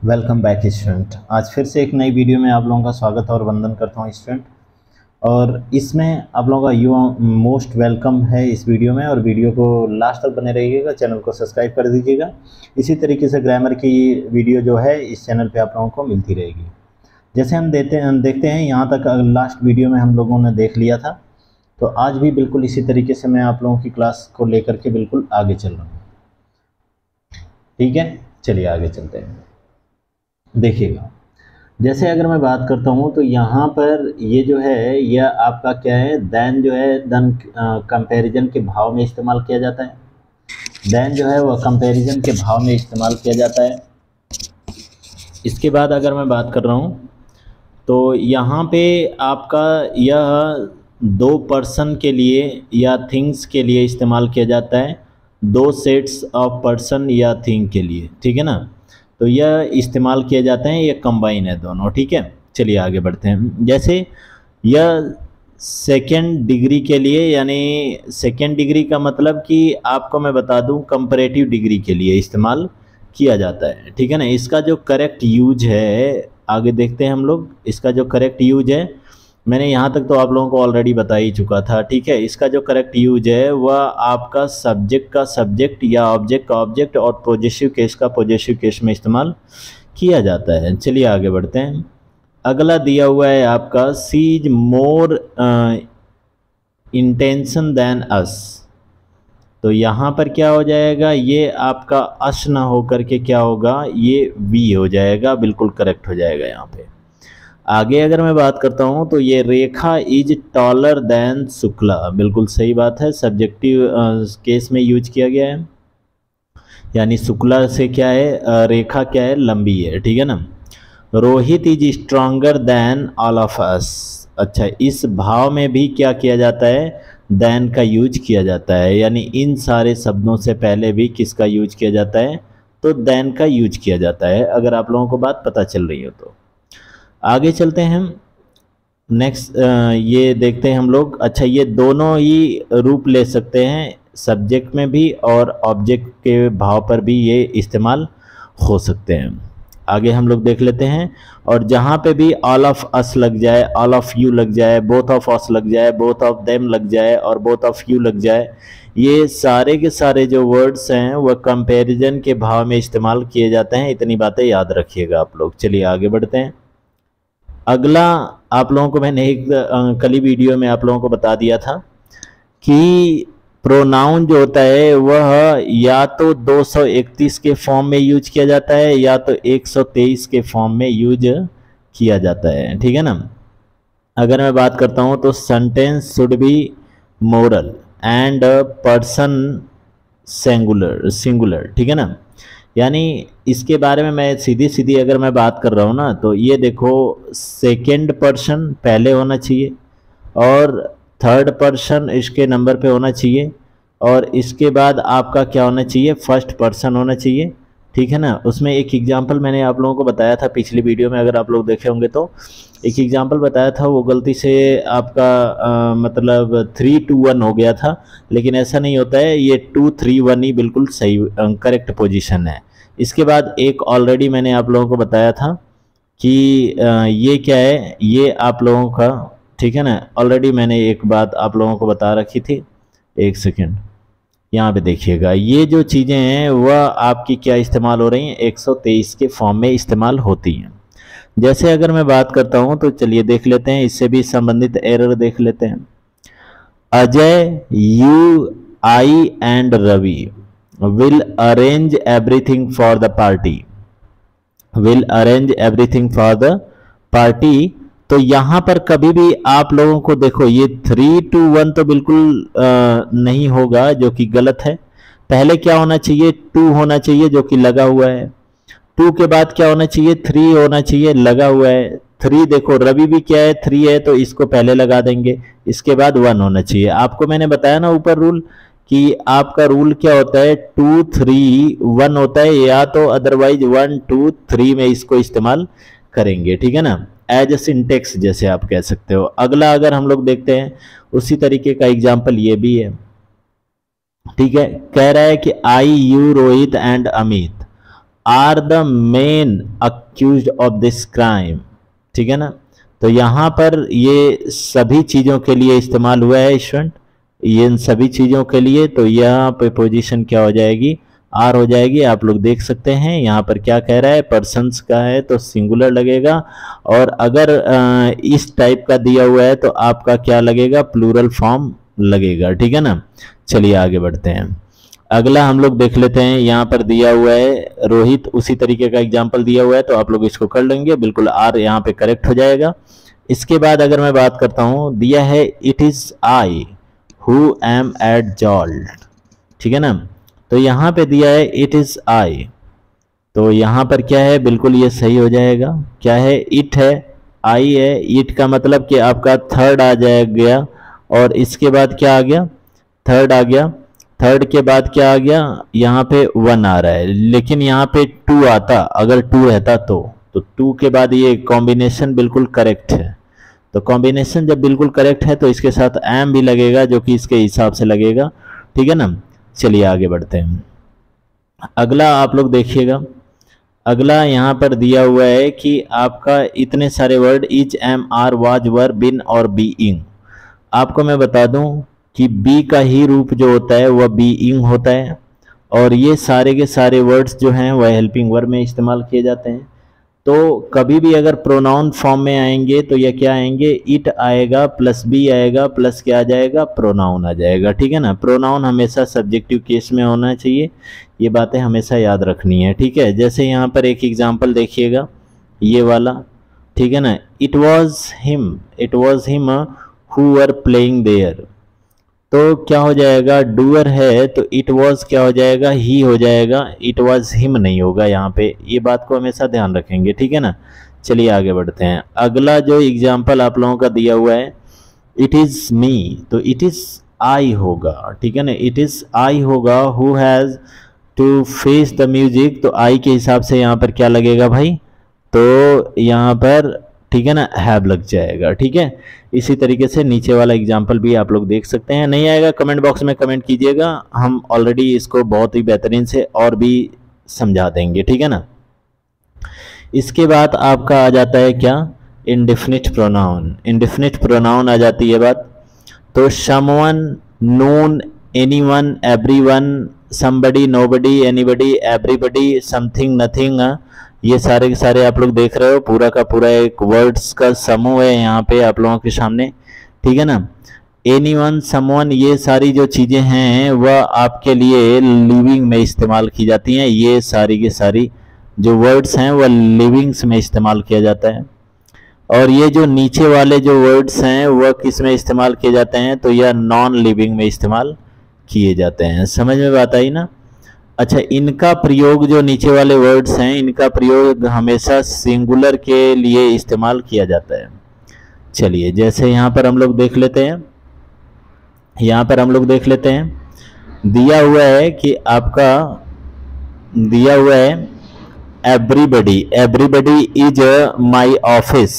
Welcome back student. आज फिर से एक नई वीडियो में आप लोगों का स्वागत और वंदन करता हूं स्टूडेंट। और इसमें आप लोगों का यू मोस्ट वेलकम है इस वीडियो में, और वीडियो को लास्ट तक बने रहिएगा, चैनल को सब्सक्राइब कर दीजिएगा। इसी तरीके से ग्रामर की वीडियो जो है इस चैनल पे आप लोगों को मिलती रहेगी। जैसे हम देखते हैं यहाँ तक लास्ट वीडियो में हम लोगों ने देख लिया था, तो आज भी बिल्कुल इसी तरीके से मैं आप लोगों की क्लास को लेकर के बिल्कुल आगे चल रहा हूँ। ठीक है, चलिए आगे चलते हैं। देखिएगा, जैसे अगर मैं बात करता हूँ तो यहाँ पर ये जो है यह आपका क्या है, देन जो है देन कंपैरिजन के भाव में इस्तेमाल किया जाता है। देन जो है वह कंपैरिजन के भाव में इस्तेमाल किया जाता है। इसके बाद अगर मैं बात कर रहा हूँ तो यहाँ पे आपका यह दो पर्सन के लिए या थिंग्स के लिए इस्तेमाल किया जाता है, दो सेट्स ऑफ पर्सन या थिंग के लिए। ठीक है ना, तो यह इस्तेमाल किए जाते हैं, ये कंबाइन है दोनों। ठीक है, चलिए आगे बढ़ते हैं। जैसे यह सेकेंड डिग्री के लिए, यानी सेकेंड डिग्री का मतलब कि आपको मैं बता दूं कंपैरेटिव डिग्री के लिए इस्तेमाल किया जाता है। ठीक है ना, इसका जो करेक्ट यूज है आगे देखते हैं हम लोग। इसका जो करेक्ट यूज है मैंने यहाँ तक तो आप लोगों को ऑलरेडी बता ही चुका था। ठीक है, इसका जो करेक्ट यूज है वह आपका सब्जेक्ट का सब्जेक्ट या ऑब्जेक्ट का ऑब्जेक्ट और पॉजेसिव केस का पॉजेसिव केस में इस्तेमाल किया जाता है। चलिए आगे बढ़ते हैं। अगला दिया हुआ है आपका she is more intention than us. तो यहाँ पर क्या हो जाएगा, ये आपका अस ना होकर के क्या होगा, ये वी हो जाएगा। बिल्कुल करेक्ट हो जाएगा यहाँ पे। आगे अगर मैं बात करता हूँ तो ये रेखा इज टॉलर देन शुक्ला। बिल्कुल सही बात है, सब्जेक्टिव केस में यूज किया गया है, यानी शुक्ला से क्या है, रेखा क्या है, लंबी है। ठीक है ना। Rohit is stronger than all of us. अच्छा, इस भाव में भी क्या किया जाता है, देन का यूज किया जाता है, यानी इन सारे शब्दों से पहले भी किसका यूज किया जाता है, तो देन का यूज किया जाता है। अगर आप लोगों को बात पता चल रही हो तो आगे चलते हैं हम। नेक्स्ट ये देखते हैं हम लोग। अच्छा, ये दोनों ही रूप ले सकते हैं, सब्जेक्ट में भी और ऑब्जेक्ट के भाव पर भी ये इस्तेमाल हो सकते हैं। आगे हम लोग देख लेते हैं। और जहाँ पे भी ऑल ऑफ अस लग जाए, ऑल ऑफ यू लग जाए, बोथ ऑफ अस लग जाए, बोथ ऑफ देम लग जाए और बोथ ऑफ यू लग जाए, ये सारे के सारे जो वर्ड्स हैं वह कंपैरिजन के भाव में इस्तेमाल किए जाते हैं। इतनी बातें याद रखिएगा आप लोग। चलिए आगे बढ़ते हैं। अगला आप लोगों को मैंने एक कल वीडियो में आप लोगों को बता दिया था कि प्रोनाउन जो होता है वह या तो 231 के फॉर्म में यूज किया जाता है या तो 123 के फॉर्म में यूज किया जाता है। ठीक है ना। अगर मैं बात करता हूं तो sentence should be moral and person singular. ठीक है ना, यानी इसके बारे में मैं सीधी सीधी अगर मैं बात कर रहा हूँ ना, तो ये देखो, सेकेंड पर्सन पहले होना चाहिए और थर्ड पर्सन इसके नंबर पे होना चाहिए, और इसके बाद आपका क्या होना चाहिए, फर्स्ट पर्सन होना चाहिए। ठीक है ना। उसमें एक एग्जांपल मैंने आप लोगों को बताया था पिछली वीडियो में, अगर आप लोग देखे होंगे तो एक एग्जांपल बताया था, वो गलती से आपका मतलब 3-2-1 हो गया था, लेकिन ऐसा नहीं होता है, ये 2-3-1 ही बिल्कुल सही करेक्ट पोजीशन है। इसके बाद एक ऑलरेडी मैंने आप लोगों को बताया था कि ये क्या है, ये आप लोगों का, ठीक है ना, ऑलरेडी मैंने एक बात आप लोगों को बता रखी थी। एक सेकेंड, यहाँ पे देखिएगा, ये जो चीज़ें हैं वह आपकी क्या इस्तेमाल हो रही हैं, 123 के फॉर्म में इस्तेमाल होती हैं। जैसे अगर मैं बात करता हूँ तो चलिए देख लेते हैं, इससे भी संबंधित एरर देख लेते हैं। Ajay, you, I and Ravi will arrange everything for the party, will arrange everything for the party। तो यहां पर कभी भी आप लोगों को देखो, ये 3-2-1 तो बिल्कुल नहीं होगा, जो कि गलत है। पहले क्या होना चाहिए, 2 होना चाहिए जो कि लगा हुआ है। 2 के बाद क्या होना चाहिए, 3 होना चाहिए, लगा हुआ है। 3 देखो, रवि भी क्या है, 3 है, तो इसको पहले लगा देंगे। इसके बाद 1 होना चाहिए। आपको मैंने बताया ना ऊपर रूल, कि आपका रूल क्या होता है, 2-3-1 होता है, या तो अदरवाइज 1-2-3 में इसको इस्तेमाल करेंगे। ठीक है ना, एज ए सिंटेक्स जैसे आप कह सकते हो। अगला अगर हम लोग देखते हैं, उसी तरीके का एग्जाम्पल ये भी है। ठीक है, कह रहा है कि I, you, Rohit and Amit are the main accused of this crime, ठीक है ना। तो यहाँ पर ये सभी चीज़ों के लिए इस्तेमाल हुआ है स्टूडेंट, ये इन सभी चीज़ों के लिए। तो यहाँ पे पोजीशन क्या हो जाएगी, आर हो जाएगी। आप लोग देख सकते हैं यहाँ पर क्या कह रहा है, पर्सन्स का है तो सिंगुलर लगेगा, और अगर इस टाइप का दिया हुआ है तो आपका क्या लगेगा, प्लूरल फॉर्म लगेगा, ठीक है ना। चलिए आगे बढ़ते हैं। अगला हम लोग देख लेते हैं, यहाँ पर दिया हुआ है रोहित, उसी तरीके का एग्जाम्पल दिया हुआ है, तो आप लोग इसको कर लेंगे, बिल्कुल आर यहाँ पे करेक्ट हो जाएगा। इसके बाद अगर मैं बात करता हूँ, दिया है it is I who am at fault, ठीक है ना। तो यहाँ पे दिया है इट इज आई, तो यहाँ पर क्या है, बिल्कुल ये सही हो जाएगा। क्या है, इट है, आई है, इट का मतलब कि आपका थर्ड आ जाएगा, और इसके बाद क्या आ गया, थर्ड आ गया, थर्ड के बाद क्या आ गया, यहाँ पे वन आ रहा है, लेकिन यहाँ पे टू आता, अगर टू रहता तो टू के बाद ये कॉम्बिनेशन बिल्कुल करेक्ट है। तो कॉम्बिनेशन जब बिल्कुल करेक्ट है तो इसके साथ एम भी लगेगा, जो कि इसके हिसाब से लगेगा, ठीक है ना। चलिए आगे बढ़ते हैं। अगला आप लोग देखिएगा, अगला यहाँ पर दिया हुआ है कि आपका इतने सारे word is, am, are, was, were, been और बीइंग। आपको मैं बता दूं कि बी का ही रूप जो होता है वह बीइंग होता है, और ये सारे के सारे वर्ड्स जो हैं वह हेल्पिंग वर्ब में इस्तेमाल किए जाते हैं। तो कभी भी अगर प्रोनाउन फॉर्म में आएंगे तो यह क्या आएंगे, इट आएगा प्लस बी आएगा प्लस क्या आ जाएगा, प्रोनाउन आ जाएगा, ठीक है ना। प्रोनाउन हमेशा सब्जेक्टिव केस में होना चाहिए, ये बातें हमेशा याद रखनी है, ठीक है। जैसे यहाँ पर एक एग्जाम्पल देखिएगा, ये वाला, ठीक है ना, it was him who were playing there. तो क्या हो जाएगा, डूअर है तो इट वॉज क्या हो जाएगा, ही हो जाएगा, इट वॉज हिम नहीं होगा यहाँ पे, ये बात को हमेशा ध्यान रखेंगे, ठीक है ना। चलिए आगे बढ़ते हैं। अगला जो एग्जाम्पल आप लोगों का दिया हुआ है, इट इज मी, तो इट इज आई होगा, ठीक है ना, इट इज आई होगा। Who has to face the music, तो आई के हिसाब से यहाँ पर क्या लगेगा भाई, तो यहाँ पर ठीक है ना, हैव लग जाएगा, ठीक है। इसी तरीके से नीचे वाला एग्जाम्पल भी आप लोग देख सकते हैं, नहीं आएगा कमेंट बॉक्स में कमेंट कीजिएगा, हम ऑलरेडी इसको बहुत ही बेहतरीन से और भी समझा देंगे, ठीक है ना। इसके बाद आपका आ जाता है क्या, इंडेफिनिट प्रोनाउन। इंडेफिनिट प्रोनाउन आ जाती है बात, तो someone, none, anyone, everyone, somebody, nobody, anybody, everybody, something, nothing, ये सारे के सारे आप लोग देख रहे हो, पूरा का पूरा एक वर्ड्स का समूह है यहाँ पे आप लोगों के सामने, ठीक है ना। एनीवन, समवन, ये सारी जो चीज़ें हैं वह आपके लिए लिविंग में इस्तेमाल की जाती हैं, ये सारी की सारी जो वर्ड्स हैं वह लिविंग्स में इस्तेमाल किया जाता है। और ये जो नीचे वाले जो वर्ड्स हैं वह किस में इस्तेमाल किए जाते हैं, तो यह नॉन लिविंग में इस्तेमाल किए जाते हैं। समझ में बात आई ना। अच्छा, इनका प्रयोग जो नीचे वाले वर्ड्स हैं, इनका प्रयोग हमेशा सिंगुलर के लिए इस्तेमाल किया जाता है। चलिए जैसे यहाँ पर हम लोग देख लेते हैं, यहाँ पर हम लोग देख लेते हैं, दिया हुआ है कि आपका दिया हुआ है everybody, everybody is my office,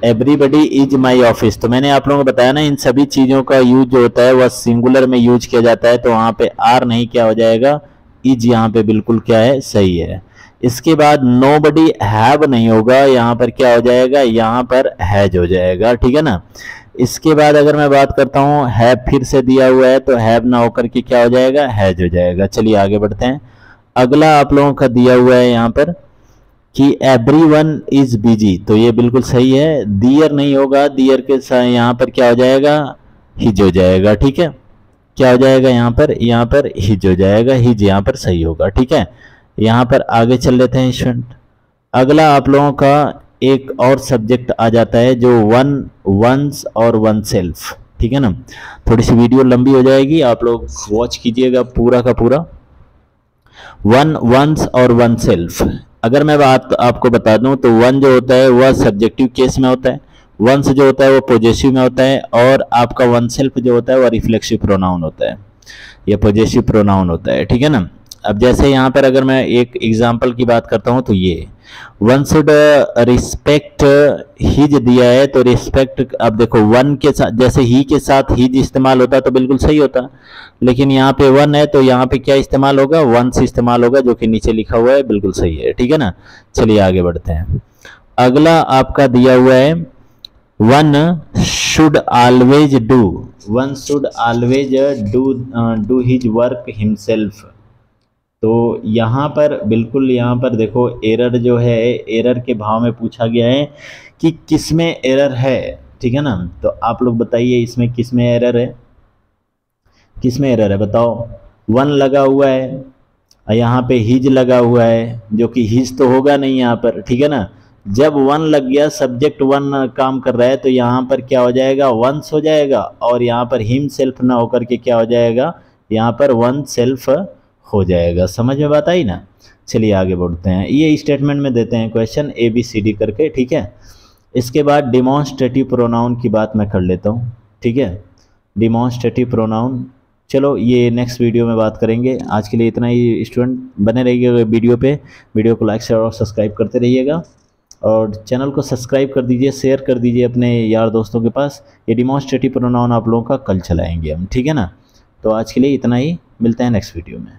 everybody is my office. तो मैंने आप लोगों को बताया ना, इन सभी चीज़ों का यूज जो होता है वह सिंगुलर में यूज किया जाता है, तो वहाँ पे आर नहीं, क्या हो जाएगा, इज यहाँ पे बिल्कुल क्या है, सही है। इसके बाद नोबडी हैव नहीं होगा, यहाँ पर क्या हो जाएगा, यहाँ पर हैज हो जाएगा, ठीक है ना। इसके बाद अगर मैं बात करता हूँ, हैव फिर से दिया हुआ है तो हैव ना होकर के क्या हो जाएगा, हैज हो जाएगा। चलिए आगे बढ़ते हैं। अगला आप लोगों का दिया हुआ है यहाँ पर कि एवरीवन इज बिजी, तो ये बिल्कुल सही है। दियर नहीं होगा, दियर के साथ यहाँ पर क्या हो जाएगा, हिज हो जाएगा, ठीक है। क्या हो जाएगा यहाँ पर हिज हो जाएगा, हिज यहाँ पर सही होगा, ठीक है। यहाँ पर आगे चल लेते हैं स्टूडेंट। अगला आप लोगों का एक और सब्जेक्ट आ जाता है जो वन, वंस और वन सेल्फ, ठीक है ना। थोड़ी सी वीडियो लंबी हो जाएगी, आप लोग वॉच कीजिएगा पूरा का पूरा। वन, वंस और वन सेल्फ, अगर मैं बात आपको बता दूं तो वन जो होता है वह सब्जेक्टिव केस में होता है, वंस जो होता है वो पॉजेसिव में होता है, और आपका वन सेल्फ जो होता है वह रिफ्लेक्सिव प्रोनाउन होता है, यह पॉजेसिव प्रोनाउन होता है, ठीक है ना। अब जैसे यहाँ पर अगर मैं एक एग्जांपल की बात करता हूँ तो ये वन शुड रिस्पेक्ट हिज दिया है, तो रिस्पेक्ट, अब देखो वन के साथ, जैसे ही के साथ हिज इस्तेमाल होता तो बिल्कुल सही होता, लेकिन यहाँ पे वन है तो यहाँ पे क्या इस्तेमाल होगा, वंस इस्तेमाल होगा, जो कि नीचे लिखा हुआ है, बिल्कुल सही है, ठीक है ना। चलिए आगे बढ़ते हैं। अगला आपका दिया हुआ है one should always do, one should always do his work himself. तो यहाँ पर बिल्कुल, यहाँ पर देखो एरर जो है, एरर के भाव में पूछा गया है कि किस में एरर है, ठीक है ना। तो आप लोग बताइए इसमें किस में एरर है, किस में एरर है बताओ। वन लगा हुआ है और यहाँ पे हिज लगा हुआ है, जो कि हिज तो होगा नहीं यहाँ पर, ठीक है ना। जब वन लग गया, सब्जेक्ट वन काम कर रहा है, तो यहाँ पर क्या हो जाएगा, वंस हो जाएगा, और यहाँ पर हिम सेल्फ ना होकर के क्या हो जाएगा, यहाँ पर वन सेल्फ हो जाएगा। समझ में बात आई ना। चलिए आगे बढ़ते हैं। ये स्टेटमेंट में देते हैं क्वेश्चन ABCD करके, ठीक है। इसके बाद डिमॉन्स्ट्रेटिव प्रोनाउन की बात मैं कर लेता हूँ, ठीक है। डिमॉन्स्ट्रेटिव प्रोनाउन, चलो ये नेक्स्ट वीडियो में बात करेंगे। आज के लिए इतना ही। स्टूडेंट बने रहिएगा वीडियो पे, वीडियो को लाइक शेयर और सब्सक्राइब करते रहिएगा, और चैनल को सब्सक्राइब कर दीजिए, शेयर कर दीजिए अपने यार दोस्तों के पास। ये डिमॉन्स्ट्रेटिव प्रोनाउन आप लोगों का कल चलाएंगे हम, ठीक है ना। तो आज के लिए इतना ही, मिलते हैं नेक्स्ट वीडियो में।